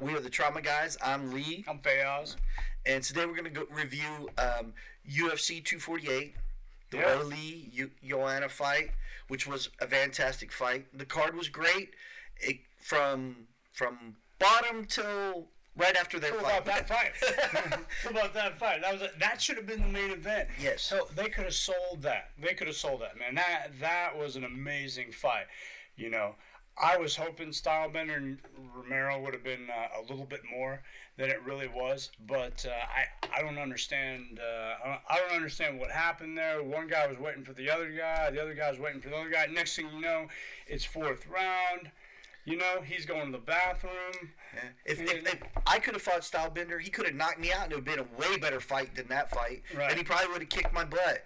We are the Trauma Guys. I'm Lee. I'm Fayaz. And today we're going to review UFC 248, the Yeah. Lee Joanna fight, which was a fantastic fight. The card was great, from bottom till right after their fight. About that fight. About that fight. That should have been the main event. Yes. So they could have sold that. Man. That was an amazing fight. You know, I was hoping Stylebender and Romero would have been a little bit more than it really was, but I don't understand. I don't understand what happened there. One guy was waiting for the other guy. The other guy was waiting for the other guy. Next thing you know, it's fourth round. You know, he's going to the bathroom. Yeah. If I could have fought Stylebender, he could have knocked me out, and it would have been a way better fight than that fight. Right. And he probably would have kicked my butt.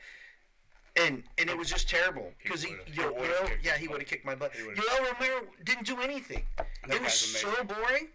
And it was just terrible because he would have kicked my butt. Yoel Romero didn't do anything. It was so boring.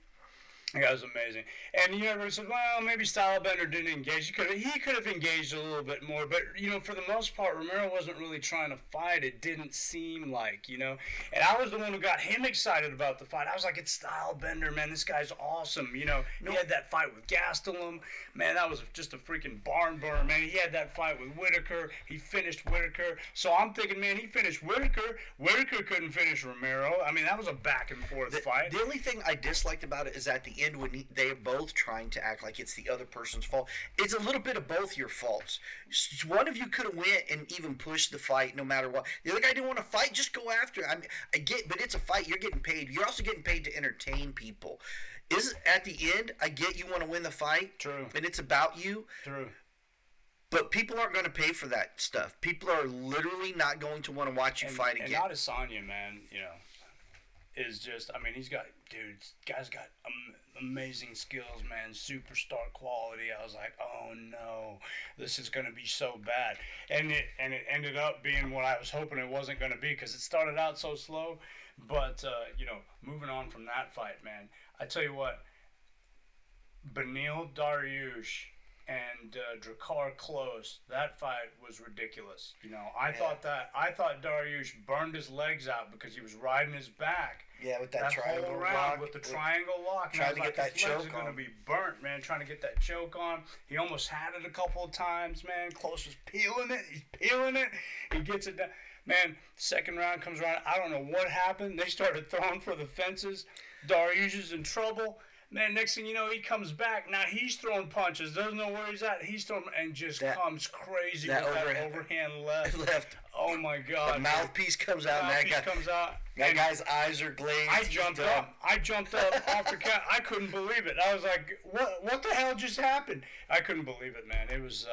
That was amazing. And everyone said, well, maybe Stylebender didn't engage. He could have engaged a little bit more. But, for the most part, Romero wasn't really trying to fight. It didn't seem like, And I was the one who got him excited about the fight. I was like, it's Stylebender, man. This guy's awesome. He had that fight with Gastelum. Man, that was just a freaking barn burner, man. He had that fight with Whitaker. He finished Whitaker. So I'm thinking, man, he finished Whitaker. Whitaker couldn't finish Romero. I mean, that was a back and forth fight. The only thing I disliked about it is at the end when they are both trying to act like it's the other person's fault. It's a little bit of both your faults. One of you could have went and even pushed the fight no matter what. The other guy didn't want to fight. Just go after it. I get, but it's a fight. You're getting paid. You're also getting paid to entertain people. At the end, I get you want to win the fight. True. And it's about you. True. But people aren't going to pay for that stuff. People are literally not going to want to watch you fight again. And Adesanya, man, is just, guy's got amazing skills, man, superstar quality. I was like, oh no, this is going to be so bad. And it ended up being what I was hoping it wasn't going to be, because it started out so slow. But, moving on from that fight, man, I tell you what, Beneil Dariush and Drakkar Klose, that fight was ridiculous. I thought Dariush burned his legs out because he was riding his back. Yeah, with that triangle whole round, lock. with the triangle lock. Trying to get that choke on. His legs are going to be burnt, man, trying to get that choke on. He almost had it a couple of times, man. Klose was peeling it. He's peeling it. He gets it down. Man, second round comes around. I don't know what happened. They started throwing for the fences. Dariush is in trouble. Man, next thing you know, he comes back. Now he's throwing punches. Doesn't know where he's at. He's throwing and just comes crazy with that overhand left. Oh my God! The mouthpiece comes out. That guy's eyes are glazed. I jumped up off the couch. I couldn't believe it. I was like, "What the hell just happened?" I couldn't believe it, man. It was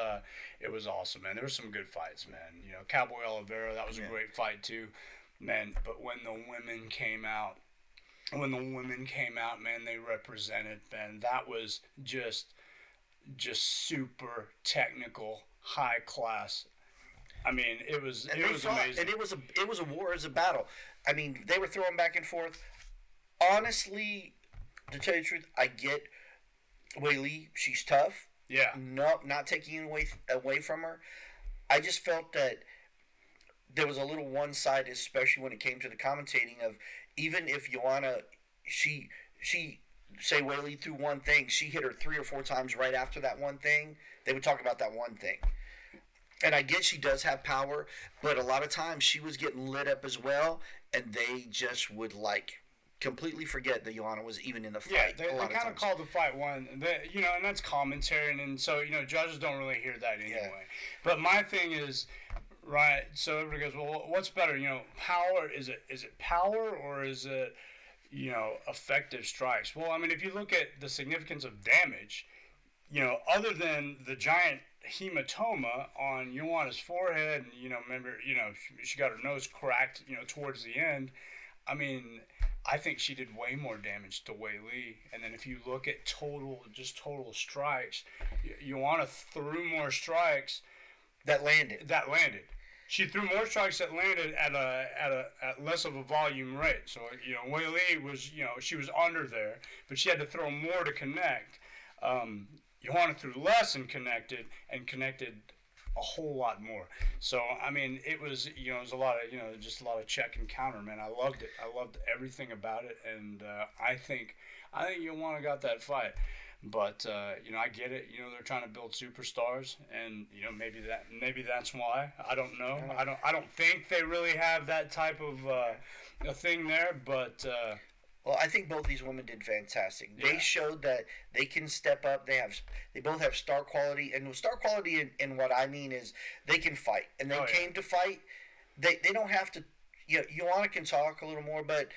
awesome, man. There were some good fights, man. Cowboy Oliveira, that was a great fight too, man. But when the women came out. Man, they represented, man. That was just super technical, high class. I mean, it was amazing. And it was a war, it was a battle. I mean, they were throwing back and forth. Honestly, to tell you the truth, I get Weili. She's tough. Yeah. No, not taking it away from her. I just felt that there was a little one-sided, especially when it came to the commentating of, even if Joanna, she say Weili threw one thing, she hit her 3 or 4 times right after that one thing, they would talk about that one thing. And I guess she does have power, but a lot of times she was getting lit up as well, and they just would completely forget that Joanna was even in the fight. Yeah, they kind of called the fight one, and that's commentary, and so judges don't really hear that anyway. Yeah. But my thing is, right, so everybody goes, well, what's better? Power, is it power or is it, effective strikes? Well, I mean, if you look at the significance of damage, other than the giant hematoma on Joanna's forehead, and, remember, she got her nose cracked, towards the end. I mean, I think she did way more damage to Weili. And then if you look at total strikes, Joanna threw more strikes that landed. She threw more strikes that landed at less of a volume rate. So, Weili was, she was under there, but she had to throw more to connect. Joanna threw less and connected a whole lot more. So I mean, it was it was a lot of just a lot of check and counter, man. I loved it. I loved everything about it, and I think Joanna got that fight. But I get it. They're trying to build superstars, and maybe that's why. I don't know. I don't think they really have that type of a thing there. But well, I think both these women did fantastic. Yeah. They showed that they can step up. They both have star quality, and star quality in what I mean is they can fight, and they came to fight. They don't have to. Joanna can talk a little more, but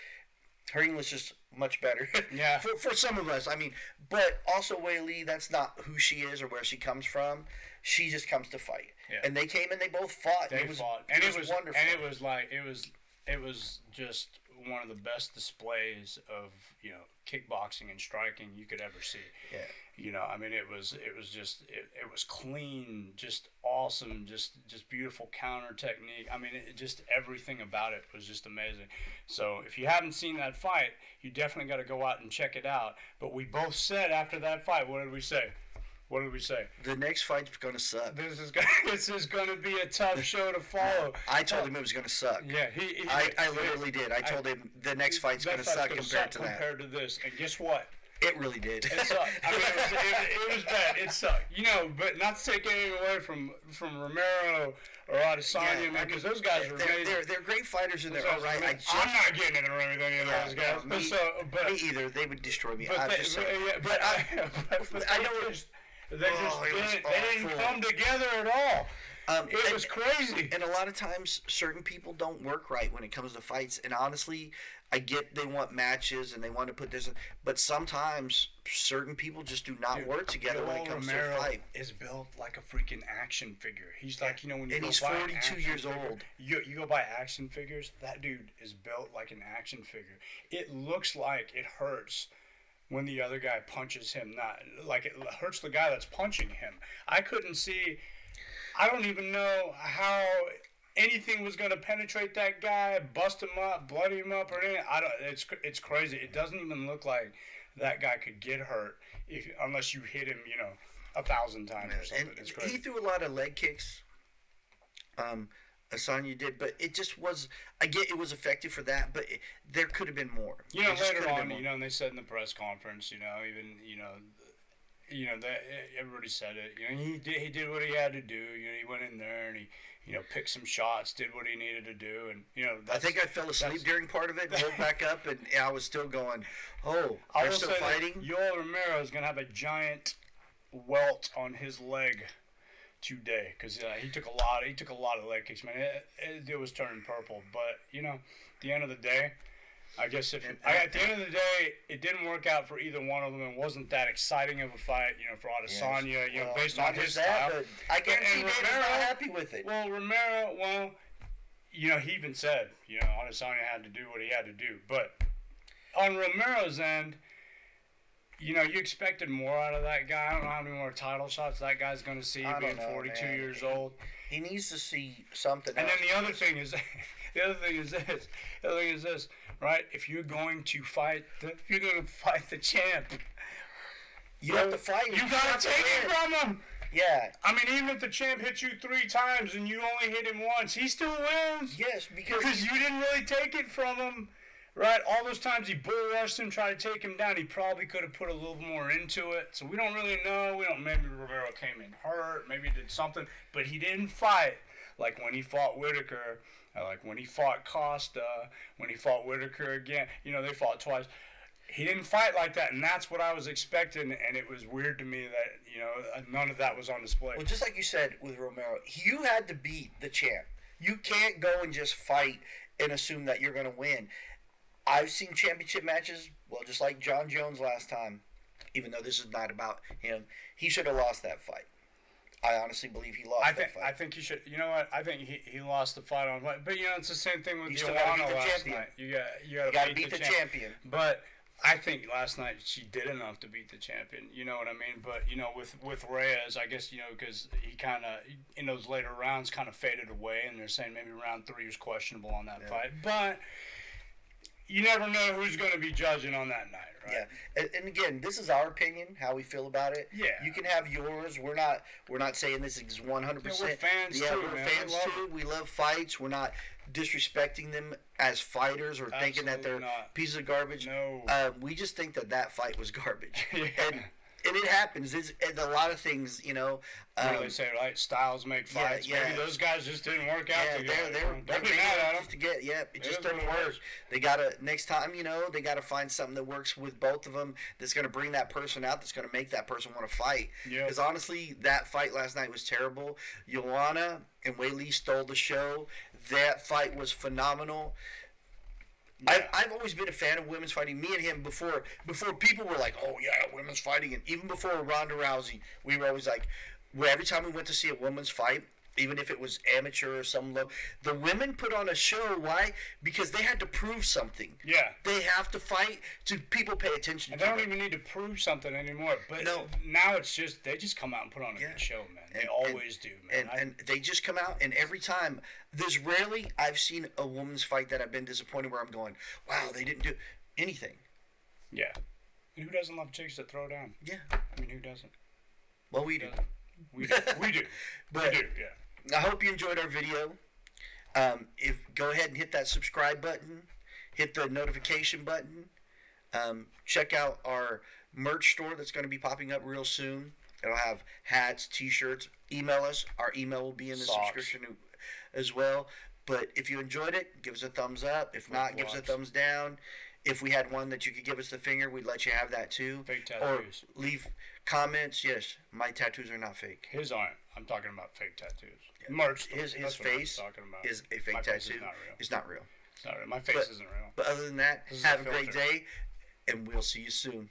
her English is much better. Yeah. for some of us, I mean, but also Wei Lee, that's not who she is or where she comes from. She just comes to fight. Yeah. And they came and they both fought. They fought, and it was wonderful. And it was just one of the best displays of kickboxing and striking you could ever see. Yeah. I mean, it was clean, just awesome, just beautiful counter technique. I mean, just everything about it was just amazing. So if you haven't seen that fight, you definitely got to go out and check it out. But we both said after that fight, what did we say? What did we say? The next fight's going to suck. This is going to be a tough show to follow. I told him it was going to suck. Yeah, I literally did. I told him the next fight's going to suck compared to that. Compared to this, and guess what? It really did. It sucked. I mean, it was bad. It sucked. But not to take anything away from Romero or Adesanya, man, because those guys are amazing. They're great fighters in their own right. I'm not getting in the ring with any of those guys. Me either. They would destroy me. But I know it. They didn't come together at all. It was crazy. And a lot of times, certain people don't work right when it comes to fights. And honestly, I get they want matches and they want to put this, but sometimes certain people just do not work together when it comes to a fight. Is built like a freaking action figure. He's like, when you and go he's buy 42 years old. You go buy action figures. That dude is built like an action figure. It looks like it hurts when the other guy punches him. Not like it hurts the guy that's punching him. I couldn't see. I don't even know how anything was going to penetrate that guy, bust him up, bloody him up, or anything. It's crazy. It doesn't even look like that guy could get hurt unless you hit him, 1,000 times or something. And it's crazy. He threw a lot of leg kicks. Asanya did, but it just was. I get it was effective for that, but there could have been more. Later on, and they said in the press conference, that everybody said it. He did what he had to do. He went in there and he picked some shots, did what he needed to do, and I think I fell asleep during part of it and woke back up, and I was still going. Oh, they're still fighting. Yoel Romero is gonna have a giant welt on his leg today because he took a lot of leg kicks, man. It was turning purple, but at the end of the day. I guess at the end of the day, it didn't work out for either one of them. It wasn't that exciting of a fight, for Adesanya, based on his style. But I guarantee David's not happy with it. Well, Romero, he even said, Adesanya had to do what he had to do. But on Romero's end, you expected more out of that guy. I don't know how many more title shots that guy's going to see being 42 years old. He needs to see something else. And then the other thing is this. Right, if you're going to fight the champ, you have to fight. You gotta take it from him. Yeah. I mean, even if the champ hits you 3 times and you only hit him once, he still wins. Yes, because you didn't really take it from him. Right, all those times he bull rushed him, tried to take him down. He probably could have put a little more into it. So we don't really know. Maybe Romero came in hurt. Maybe he did something, but he didn't fight like when he fought Whitaker. Like when he fought Costa, when he fought Whitaker again, they fought twice. He didn't fight like that, and that's what I was expecting, and it was weird to me that, none of that was on display. Well, just like you said with Romero, you had to beat the champ. You can't go and just fight and assume that you're going to win. I've seen championship matches, just like John Jones last time, even though this is not about him, he should have lost that fight. I honestly believe he lost that fight. I think he should. You know what? I think he lost the fight on. But it's the same thing with Joanna last night. You got to beat the champion. But I think last night she did enough to beat the champion. You know what I mean? But with Reyes, I guess because he kind of in those later rounds kind of faded away, and they're saying maybe round 3 was questionable on that fight. But you never know who's going to be judging on that night, right? Yeah, and again, this is our opinion, how we feel about it. Yeah. You can have yours. We're not saying this is 100%. Yeah, we're fans yeah, too, we're man. fans too. We love fights. We're not disrespecting them as fighters or thinking that they're pieces of garbage. No. We just think that fight was garbage. Yeah. And it happens. And a lot of things, you know. What do they say, right? Styles make fights. Yeah. Maybe those guys just didn't work out together. They're Don't be mad at them. It just doesn't work. They gotta next time, you know, they gotta find something that works with both of them. That's gonna bring that person out. That's gonna make that person want to fight. Yeah. Because honestly, that fight last night was terrible. Joanna and Wei stole the show. That fight was phenomenal. Yeah. I've always been a fan of women's fighting. Me and him before people were like, oh yeah, women's fighting, and even before Ronda Rousey, we were always like, every time we went to see a women's fight, even if it was amateur or some low, the women put on a show. Why? Because they had to prove something. Yeah. They have to fight to people pay attention. And they don't even need to prove something anymore. But now it's just they just come out and put on a good show, man. They always do, man. And they just come out, and every time, there's rarely I've seen a woman's fight that I've been disappointed where I'm going, wow, they didn't do anything. Yeah. And who doesn't love chicks that throw down? Yeah. I mean, who doesn't? Well, we do. We do. But we do, yeah. I hope you enjoyed our video. Go ahead and hit that subscribe button. Hit the notification button. Check out our merch store that's going to be popping up real soon. It'll have hats, t-shirts. Email us. Our email will be in the subscription as well. But if you enjoyed it, give us a thumbs up. If not, give us a thumbs down. If we had one that you could give us the finger, we'd let you have that too. Fake tattoos. Or leave comments. Yes, my tattoos are not fake. His aren't. I'm talking about fake tattoos. Yeah. Merch. His face is a fake tattoo. It's not real. It's not real. My face isn't real. But other than that, have a great day, and we'll see you soon.